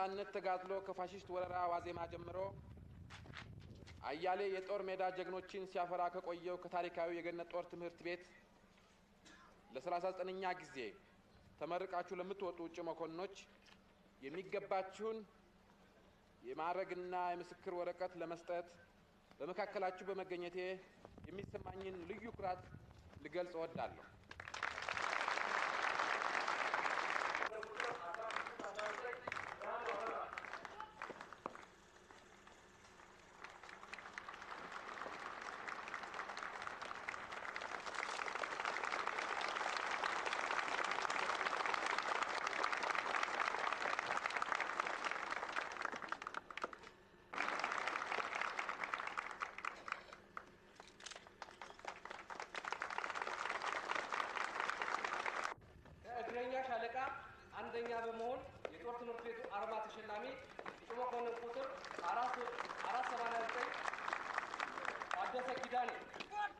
የነጻነት ተጋድሎ ከፋሽስት ወረራ ዋዜማ ጀምሮ አያሌ የጦር ሜዳ ጀግኖችን ሲያፈራ ከቆየው ከታሪካዊ የገነት ጦር ትምህርት ቤት ለ39ኛ ጊዜ ተመርቃችሁ ለምትወጡ ውጭ መኮንኖች የሚገባችሁን የማዕረግና የምስክር ወረቀት ለመስጠት በመካከላችሁ በመገኘቴ የሚሰማኝን ልዩ ኩራት ልገልጽ እወዳለሁ። እግረኛ ሻለቃ አንደኛ በመሆን የጦር ትምህርት ቤቱ አርማ ተሸላሚ እጩ መኮንን ቁጥር 489 ታደሰ ኪዳኔ